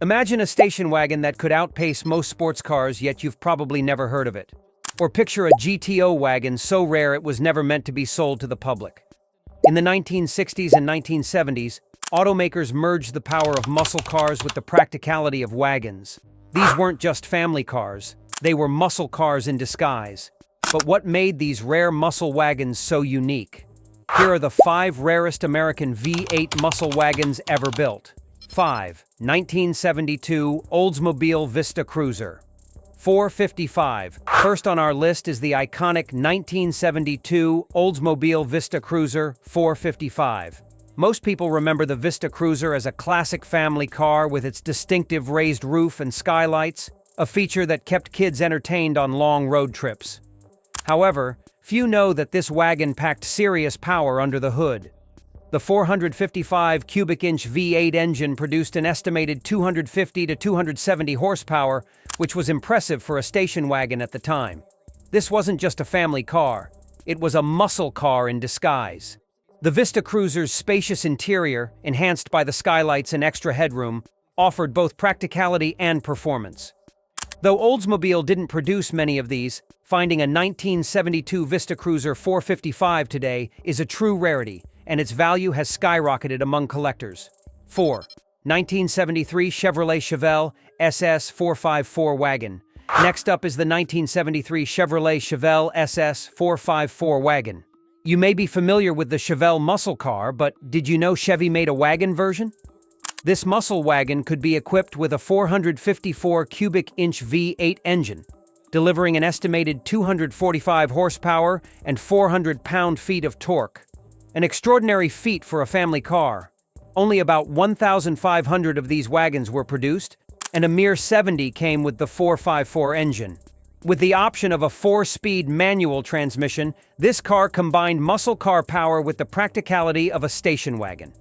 Imagine a station wagon that could outpace most sports cars, yet you've probably never heard of it. Or picture a GTO wagon so rare it was never meant to be sold to the public. In the 1960s and 1970s, automakers merged the power of muscle cars with the practicality of wagons. These weren't just family cars, they were muscle cars in disguise. But what made these rare muscle wagons so unique? Here are the 5 rarest American V8 muscle wagons ever built. 5. 1972 Oldsmobile Vista Cruiser. 455. First on our list is the iconic 1972 Oldsmobile Vista Cruiser 455. Most people remember the Vista Cruiser as a classic family car with its distinctive raised roof and skylights, a feature that kept kids entertained on long road trips. However, few know that this wagon packed serious power under the hood. The 455 cubic inch V8 engine produced an estimated 250 to 270 horsepower, which was impressive for a station wagon at the time. This wasn't just a family car, it was a muscle car in disguise. The Vista Cruiser's spacious interior, enhanced by the skylights and extra headroom, offered both practicality and performance. Though Oldsmobile didn't produce many of these, finding a 1972 Vista Cruiser 455 today is a true rarity, and its value has skyrocketed among collectors. 4. 1973 Chevrolet Chevelle SS454 Wagon. Next up is the 1973 Chevrolet Chevelle SS454 Wagon. You may be familiar with the Chevelle muscle car, but did you know Chevy made a wagon version? This muscle wagon could be equipped with a 454 cubic inch V8 engine, delivering an estimated 245 horsepower and 400 pound-feet of torque. An extraordinary feat for a family car. Only about 1,500 of these wagons were produced, and a mere 70 came with the 454 engine. With the option of a 4-speed manual transmission, this car combined muscle car power with the practicality of a station wagon.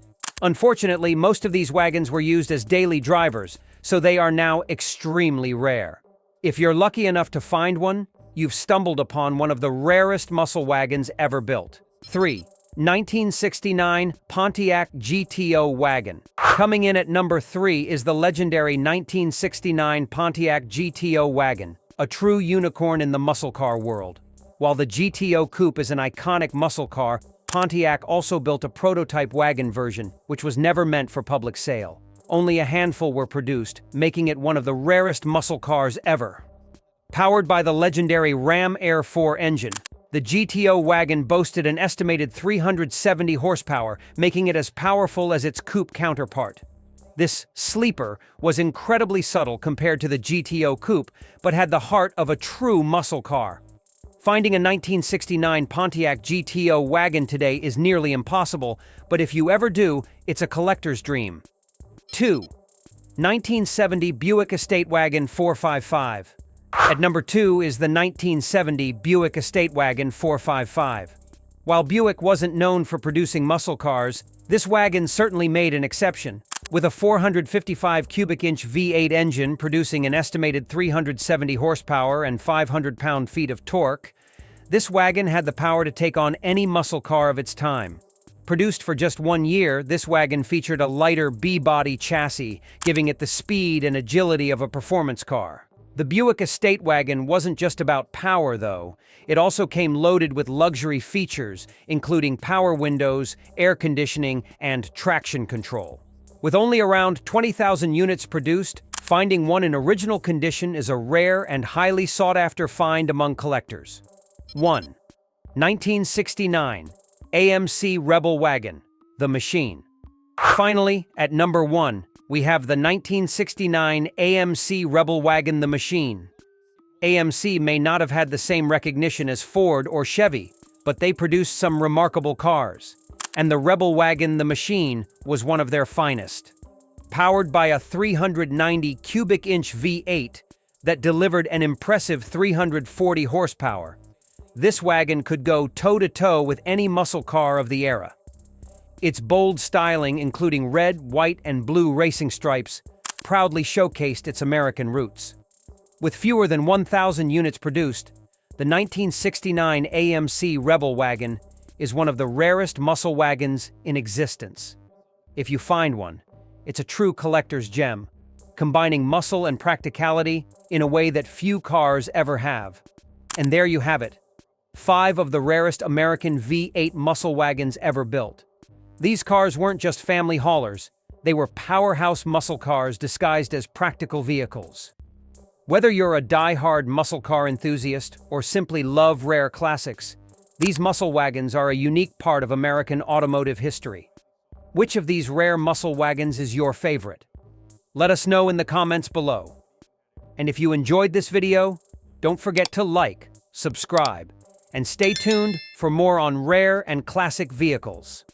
Unfortunately, most of these wagons were used as daily drivers, so they are now extremely rare. If you're lucky enough to find one, you've stumbled upon one of the rarest muscle wagons ever built. 3. 1969 Pontiac GTO Wagon. Coming in at number 3 is the legendary 1969 Pontiac GTO Wagon, a true unicorn in the muscle car world. While the GTO Coupe is an iconic muscle car, Pontiac also built a prototype wagon version, which was never meant for public sale. Only a handful were produced, making it one of the rarest muscle cars ever. Powered by the legendary Ram Air 4 engine, the GTO wagon boasted an estimated 370 horsepower, making it as powerful as its coupe counterpart. This sleeper was incredibly subtle compared to the GTO coupe, but had the heart of a true muscle car. Finding a 1969 Pontiac GTO wagon today is nearly impossible, but if you ever do, it's a collector's dream. 2. 1970 Buick Estate Wagon 455. At number 2 is the 1970 Buick Estate Wagon 455. While Buick wasn't known for producing muscle cars, this wagon certainly made an exception. With a 455 cubic inch V8 engine producing an estimated 370 horsepower and 500 pound-feet of torque, this wagon had the power to take on any muscle car of its time. Produced for just 1 year, this wagon featured a lighter B-body chassis, giving it the speed and agility of a performance car. The Buick Estate Wagon wasn't just about power, though. It also came loaded with luxury features, including power windows, air conditioning, and traction control. With only around 20,000 units produced, finding one in original condition is a rare and highly sought-after find among collectors. 1. 1969 AMC Rebel Wagon, the Machine. Finally, at number 1, we have the 1969 AMC Rebel Wagon, the Machine. AMC may not have had the same recognition as Ford or Chevy, but they produced some remarkable cars. And the Rebel Wagon, the Machine, was one of their finest. Powered by a 390 cubic inch V8 that delivered an impressive 340 horsepower, this wagon could go toe-to-toe with any muscle car of the era. Its bold styling, including red, white, and blue racing stripes, proudly showcased its American roots. With fewer than 1,000 units produced, the 1969 AMC Rebel Wagon is one of the rarest muscle wagons in existence. If you find one, it's a true collector's gem. combining muscle and practicality in a way that few cars ever have. And there you have it. 5 of the rarest American V8 muscle wagons ever built. These cars weren't just family haulers, they were powerhouse muscle cars disguised as practical vehicles. Whether you're a die-hard muscle car enthusiast or simply love rare classics, these muscle wagons are a unique part of American automotive history. Which of these rare muscle wagons is your favorite? Let us know in the comments below. And if you enjoyed this video, don't forget to like, subscribe, and stay tuned for more on rare and classic vehicles.